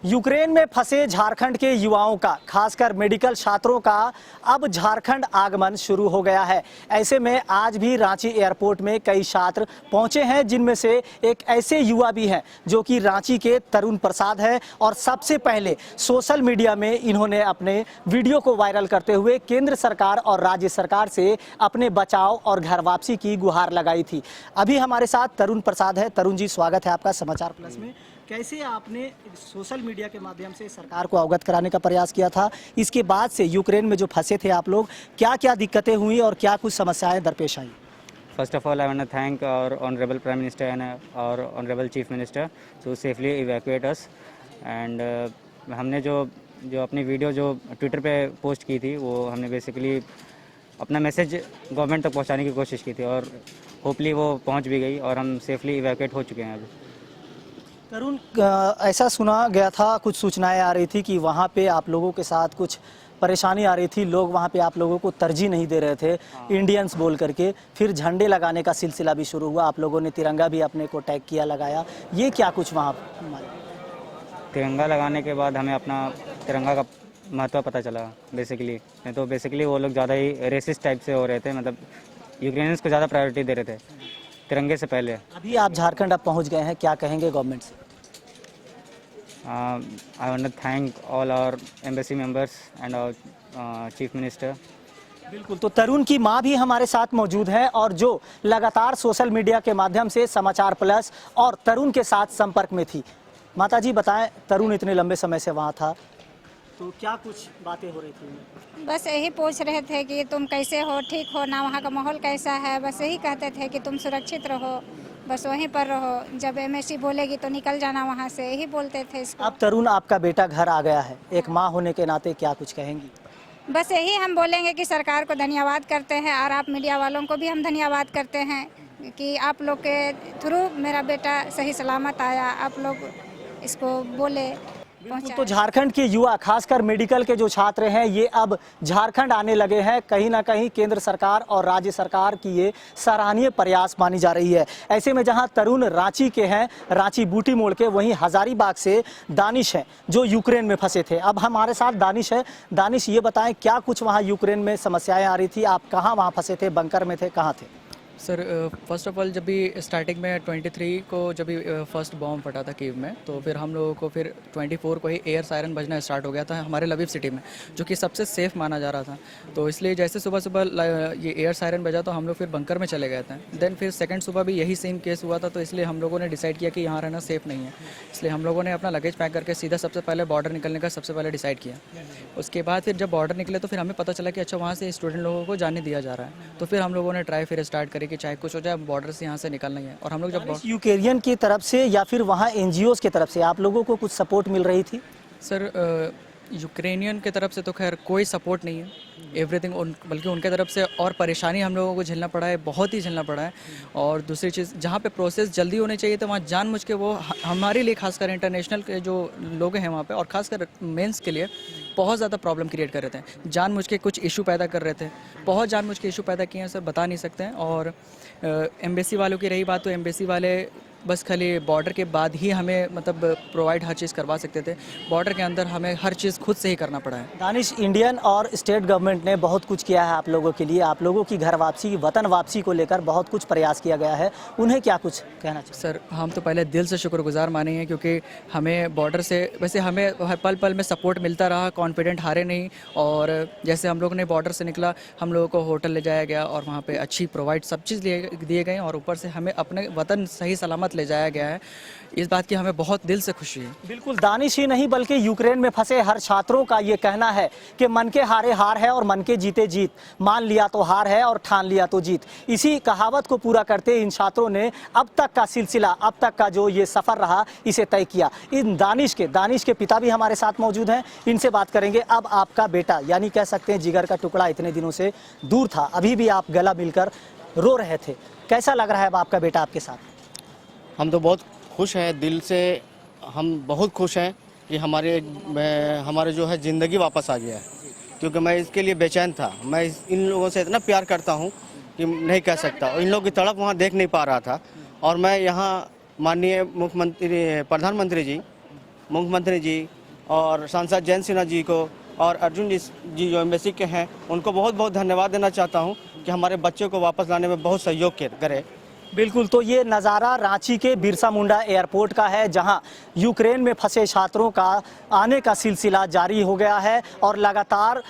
Ukraine में फंसे झारखंड के युवाओं का, खासकर मेडिकल छात्रों का अब झारखंड आगमन शुरू हो गया है। ऐसे में आज भी रांची एयरपोर्ट में कई छात्र पहुंचे हैं, जिनमें से एक ऐसे युवा भी हैं जो कि रांची के तरुण प्रसाद है। और सबसे पहले सोशल मीडिया में इन्होंने अपने वीडियो को वायरल करते हुए केंद्र सरकार और राज्य सरकार से अपने बचाव और घर वापसी की गुहार लगाई थी। अभी हमारे साथ तरुण प्रसाद है। तरुण जी, स्वागत है आपका समाचार प्लस में। कैसे आपने सोशल मीडिया के माध्यम से सरकार को अवगत कराने का प्रयास किया था? इसके बाद से यूक्रेन में जो फंसे थे आप लोग, क्या क्या दिक्कतें हुई और क्या कुछ समस्याएं दरपेश आई? First of all, I want to thank our Honorable Prime Minister and our Honorable Chief Minister to safely evacuate us. And हमने जो अपनी वीडियो जो ट्विटर पे पोस्ट की थी, वो हमने बेसिकली अपना मैसेज गवर्नमेंट तक पहुंचाने की कोशिश की थी और होपली वो पहुंच भी गई और हम सेफली इवैक्यूएट हो चुके हैं अभी। तरुण, ऐसा सुना गया था, कुछ सूचनाएं आ रही थी कि वहाँ पे आप लोगों के साथ कुछ परेशानी आ रही थी, लोग वहाँ पे आप लोगों को तरजीह नहीं दे रहे थे, इंडियंस बोल करके। फिर झंडे लगाने का सिलसिला भी शुरू हुआ, आप लोगों ने तिरंगा भी अपने को टैग किया, लगाया। ये क्या कुछ वहाँ तिरंगा लगाने के बाद हमें अपना तिरंगा का महत्व पता चला बेसिकली। नहीं तो बेसिकली वो लोग ज़्यादा ही रेसिस्ट टाइप से हो रहे थे, मतलब यूक्रेनियंस को ज़्यादा प्रायोरिटी दे रहे थे तिरंगे से पहले। अभी आप झारखंड अब पहुँच गए हैं, क्या कहेंगे गवर्नमेंट से? I want to thank all our embassy members and our chief minister. बिल्कुल, तो तरुण की मां भी हमारे साथ मौजूद है और जो लगातार सोशल मीडिया के माध्यम से समाचार प्लस और तरुण के साथ संपर्क में थी। माताजी बताएं, तरुण इतने लंबे समय से वहां था, तो क्या कुछ बातें हो रही थी? बस यही पूछ रहे थे कि तुम कैसे हो, ठीक हो ना, वहाँ का माहौल कैसा है। बस यही कहते थे कि तुम सुरक्षित रहो, बस वहीं पर रहो, जब एमएससी बोलेगी तो निकल जाना वहाँ से, यही बोलते थे इसको। अब तरुण, आपका बेटा घर आ गया है, एक माँ होने के नाते क्या कुछ कहेंगी? बस यही हम बोलेंगे कि सरकार को धन्यवाद करते हैं और आप मीडिया वालों को भी हम धन्यवाद करते हैं कि आप लोग के थ्रू मेरा बेटा सही सलामत आया, आप लोग इसको बोले। तो झारखंड के युवा, खासकर मेडिकल के जो छात्र हैं, ये अब झारखंड आने लगे हैं। कहीं ना कहीं केंद्र सरकार और राज्य सरकार की ये सराहनीय प्रयास मानी जा रही है। ऐसे में जहां तरुण रांची के हैं, रांची बूटी मोड़ के, वहीं हजारीबाग से दानिश हैं जो यूक्रेन में फंसे थे। अब हमारे साथ दानिश है। दानिश, ये बताएं, क्या कुछ वहाँ यूक्रेन में समस्याएं आ रही थी? आप कहाँ वहाँ फंसे थे? बंकर में थे, कहाँ थे? सर, फर्स्ट ऑफ ऑल जब भी स्टार्टिंग में 23 को जब भी फर्स्ट बॉम्ब फटा था कीव में, तो फिर हम लोगों को फिर 24 को ही एयर सायरन बजना स्टार्ट हो गया था हमारे लवीव सिटी में, जो कि सबसे सेफ माना जा रहा था। तो इसलिए जैसे सुबह सुबह ये एयर सायरन बजा तो हम लोग फिर बंकर में चले गए थे। देन फिर सेकंड सुबह भी यही सेम केस हुआ था, तो इसलिए हम लोगों ने डिसाइड किया कि यहाँ रहना सेफ नहीं है। इसलिए हम लोगों ने अपना लगेज पैक करके सीधा सबसे पहले बॉर्डर निकलने का सबसे पहले डिसाइड किया। उसके बाद फिर जब बॉर्डर निकले तो फिर हमें पता चला कि अच्छा, वहाँ से स्टूडेंट लोगों को जाने दिया जा रहा है। तो फिर हम लोगों ने ट्राई फिर स्टार्ट करी कि चाहे कुछ हो जाए, बॉर्डर से यहाँ से निकलना ही है। और हम लोग जब यूक्रेनियन की तरफ से या फिर वहाँ एनजीओज की तरफ से आप लोगों को कुछ सपोर्ट मिल रही थी? सर, यूक्रेनियन की तरफ से तो खैर कोई सपोर्ट नहीं है, एवरीथिंग बल्कि उनके तरफ से और परेशानी हम लोगों को झेलना पड़ा है, बहुत ही झेलना पड़ा है। और दूसरी चीज़, जहाँ पे प्रोसेस जल्दी होनी चाहिए तो वहाँ जानबूझ के वो हमारे लिए, खासकर इंटरनेशनल के जो लोग हैं वहाँ पे और खासकर मेंस के लिए बहुत ज़्यादा प्रॉब्लम क्रिएट कर रहे थे। जानबूझ के कुछ इशू पैदा कर रहे थे, बहुत जानबूझ के इशू पैदा किए हैं सर, बता नहीं सकते हैं। और एम्बेसी वालों की रही बात, तो एम्बेसी वाले बस खाली बॉर्डर के बाद ही हमें मतलब प्रोवाइड हर चीज़ करवा सकते थे, बॉर्डर के अंदर हमें हर चीज़ खुद से ही करना पड़ा है। दानिश, इंडियन और स्टेट गवर्नमेंट ने बहुत कुछ किया है आप लोगों के लिए, आप लोगों की घर वापसी, वतन वापसी को लेकर बहुत कुछ प्रयास किया गया है, उन्हें क्या कुछ कहना चाहिए? सर, हम तो पहले दिल से शुक्रगुजार मानेंगे, क्योंकि हमें बॉर्डर से वैसे हमें हर पल पल में सपोर्ट मिलता रहा, कॉन्फिडेंट हारे नहीं। और जैसे हम लोग ने बॉर्डर से निकला, हम लोगों को होटल ले जाया गया और वहाँ पर अच्छी प्रोवाइड सब चीज़ दिए गए और ऊपर से हमें अपने वतन सही सलामत ले जाया गया है। इस बात की हमें बहुत दिल से खुशी है। बिल्कुल, दानिश ही नहीं बल्कि यूक्रेन में फंसे हर छात्रों का ये कहना है कि मन के हारे हार है और मन के जीते जीत, मान लिया तो हार है और ठान लिया तो जीत। इसी कहावत को पूरा करते इन छात्रों ने अब तक का सिलसिला, अब तक का जो ये सफ़र रहा, इसे तय किया। इन दानिश के पिता भी हमारे साथ मौजूद हैं, इनसे बात करेंगे। अब आपका बेटा, यानी कह सकते हैं जिगर का टुकड़ा, इतने दिनों से दूर था, अभी भी आप गला मिलकर रो रहे थे, कैसा लग रहा है अब आपका बेटा आपके साथ? हम तो बहुत खुश हैं, दिल से हम बहुत खुश हैं कि हमारे जो है ज़िंदगी वापस आ गया है, क्योंकि मैं इसके लिए बेचैन था। मैं इन लोगों से इतना प्यार करता हूं कि नहीं कह सकता, और इन लोगों की तड़प वहां देख नहीं पा रहा था। और मैं यहां माननीय मुख्यमंत्री, प्रधानमंत्री जी मुख्यमंत्री जी और सांसद जयंत सिन्हा जी को और अर्जुन जी जो एम्बेसी के हैं उनको बहुत बहुत धन्यवाद देना चाहता हूं कि हमारे बच्चे को वापस लाने में बहुत सहयोग करे। बिल्कुल, तो ये नज़ारा रांची के बिरसा मुंडा एयरपोर्ट का है, जहां यूक्रेन में फंसे छात्रों का आने का सिलसिला जारी हो गया है और लगातार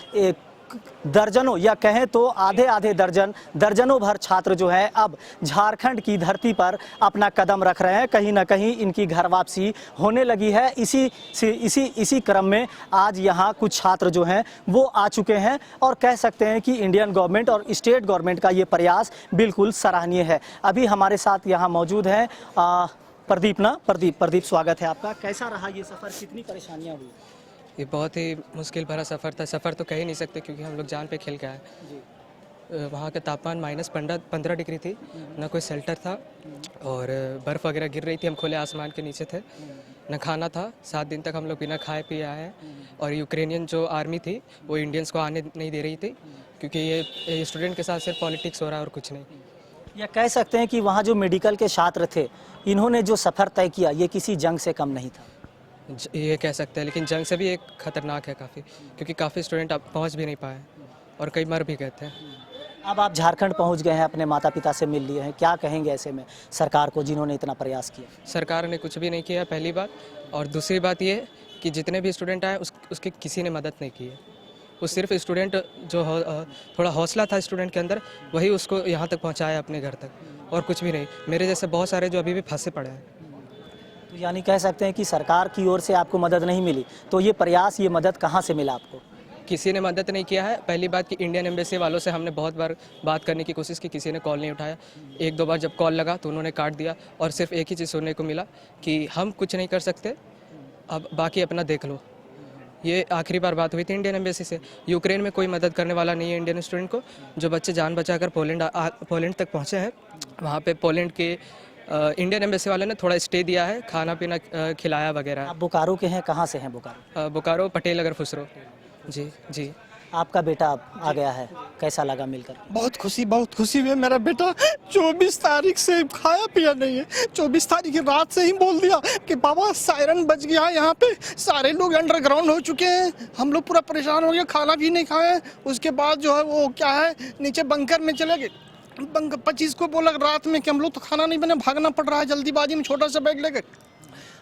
दर्जनों या कहें तो आधे दर्जनों भर छात्र जो हैं अब झारखंड की धरती पर अपना कदम रख रहे हैं। कहीं ना कहीं इनकी घर वापसी होने लगी है। इसी क्रम में आज यहाँ कुछ छात्र जो हैं वो आ चुके हैं और कह सकते हैं कि इंडियन गवर्नमेंट और स्टेट गवर्नमेंट का ये प्रयास बिल्कुल सराहनीय है। अभी हमारे साथ यहाँ मौजूद हैं प्रदीप, स्वागत है आपका। कैसा रहा ये सफ़र, कितनी परेशानियाँ हुई? ये बहुत ही मुश्किल भरा सफ़र था। सफ़र तो कह ही नहीं सकते क्योंकि हम लोग जान पे खेल के आए। वहाँ का तापमान -15 डिग्री थी, ना कोई शेल्टर था और बर्फ़ वगैरह गिर रही थी। हम खुले आसमान के नीचे थे, न खाना था। 7 दिन तक हम लोग बिना खाए पिए आए हैं। और यूक्रेनियन जो आर्मी थी वो इंडियंस को आने नहीं दे रही थी क्योंकि ये स्टूडेंट के साथ सिर्फ पॉलिटिक्स हो रहा है और कुछ नहीं। या कह सकते हैं कि वहाँ जो मेडिकल के छात्र थे इन्होंने जो सफ़र तय किया ये किसी जंग से कम नहीं था। ये कह सकते हैं, लेकिन जंग से भी एक ख़तरनाक है काफ़ी, क्योंकि काफ़ी स्टूडेंट अब पहुंच भी नहीं पाए और कई मर भी गए थे। अब आप झारखंड पहुंच गए हैं, अपने माता पिता से मिल लिए हैं, क्या कहेंगे ऐसे में सरकार को जिन्होंने इतना प्रयास किया? सरकार ने कुछ भी नहीं किया, पहली बात। और दूसरी बात ये कि जितने भी स्टूडेंट आए उसकी किसी ने मदद नहीं की है। वो सिर्फ स्टूडेंट जो थोड़ा हौसला था स्टूडेंट के अंदर, वही उसको यहाँ तक पहुँचाया अपने घर तक, और कुछ भी नहीं। मेरे जैसे बहुत सारे जो अभी भी फंसे पड़े हैं। तो यानी कह सकते हैं कि सरकार की ओर से आपको मदद नहीं मिली, तो ये प्रयास, ये मदद कहाँ से मिला आपको? किसी ने मदद नहीं किया है। पहली बात कि इंडियन एम्बेसी वालों से हमने बहुत बार बात करने की कोशिश की, किसी ने कॉल नहीं उठाया। 1-2 बार जब कॉल लगा तो उन्होंने काट दिया और सिर्फ एक ही चीज़ सुनने को मिला कि हम कुछ नहीं कर सकते, अब बाकी अपना देख लो। ये आखिरी बार बात हुई थी इंडियन एम्बेसी से। यूक्रेन में कोई मदद करने वाला नहीं है इंडियन स्टूडेंट को। जो बच्चे जान बचाकर पोलैंड तक पहुँचे हैं, वहाँ पे पोलैंड के इंडियन एम्बेसी वाले ने थोड़ा स्टे दिया है, खाना पीना खिलाया वगैरह। आप बोकारो के हैं, कहाँ से हैं बोकारो? बोकारो पटेल नगर फुसरो। जी। आपका बेटा आ गया है, कैसा लगा मिलकर? बहुत खुशी हुई। मेरा बेटा 24 तारीख से खाया पिया नहीं है। 24 तारीख की रात से ही बोल दिया कि बाबा सायरन बज गया है, यहाँ पे सारे लोग अंडरग्राउंड हो चुके हैं, हम लोग पूरा परेशान हो गए, खाना भी नहीं खाए। उसके बाद जो है वो क्या है, नीचे बंकर में चले गए। 25 को बोला रात में कि हम लोग तो खाना नहीं बने, भागना पड़ रहा है जल्दीबाजी में, छोटा सा बैग लेकर।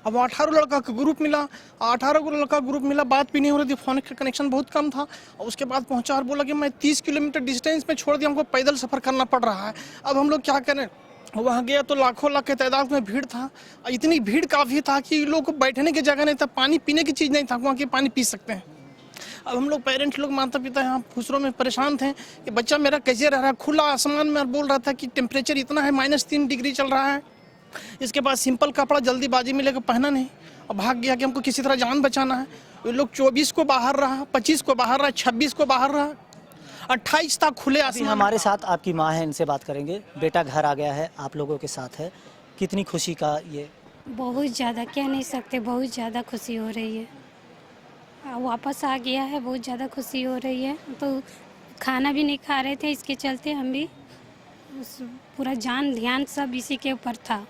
अब 18 लड़का का ग्रुप मिला, 18 को लड़का ग्रुप मिला, बात भी नहीं हो रही थी, फोन का कनेक्शन बहुत कम था। और उसके बाद पहुंचा और बोला कि मैं 30 किलोमीटर डिस्टेंस में छोड़ दिया, हमको पैदल सफ़र करना पड़ रहा है। अब हम लोग क्या करें? वहाँ गया तो लाखों लाख के तादाद में भीड़ था। इतनी भीड़ काफ़ी था कि लोग को बैठने की जगह नहीं था, पानी पीने की चीज़ नहीं था वहाँ की पानी पी सकते हैं। अब हम लोग पेरेंट्स लोग, माता पिता यहाँ फुसरों में परेशान थे कि बच्चा मेरा कैसे रह रहा है खुला आसमान में, और बोल रहा था कि टेम्परेचर इतना है, -3 डिग्री चल रहा है। इसके बाद सिंपल कपड़ा जल्दीबाजी में लेकर पहना नहीं और भाग गया कि हमको किसी तरह जान बचाना है। ये लोग 24 को बाहर रहा, 25 को बाहर रहा, 26 को बाहर रहा, 28 तक खुले आसमान। हमारे साथ आपकी माँ है, इनसे बात करेंगे। बेटा घर आ गया है, आप लोगों के साथ है, कितनी खुशी का ये? बहुत ज़्यादा, कह नहीं सकते, बहुत ज़्यादा खुशी हो रही है। वापस आ गया है, बहुत ज़्यादा खुशी हो रही है। तो खाना भी नहीं खा रहे थे, इसके चलते हम भी पूरा जान ध्यान सब इसी के ऊपर था,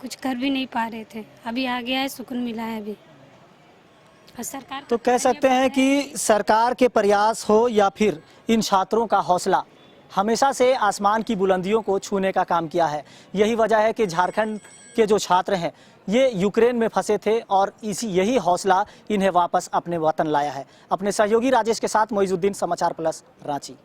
कुछ कर भी नहीं पा रहे थे। अभी आ गया है, सुकून मिला है अभी। और सरकार तो कह सकते हैं कि सरकार के प्रयास हो या फिर इन छात्रों का हौसला हमेशा से आसमान की बुलंदियों को छूने का काम किया है। यही वजह है कि झारखंड के जो छात्र हैं ये यूक्रेन में फंसे थे और यही हौसला इन्हें वापस अपने वतन लाया है। अपने सहयोगी राजेश के साथ मोइजुद्दीन, समाचार प्लस, रांची।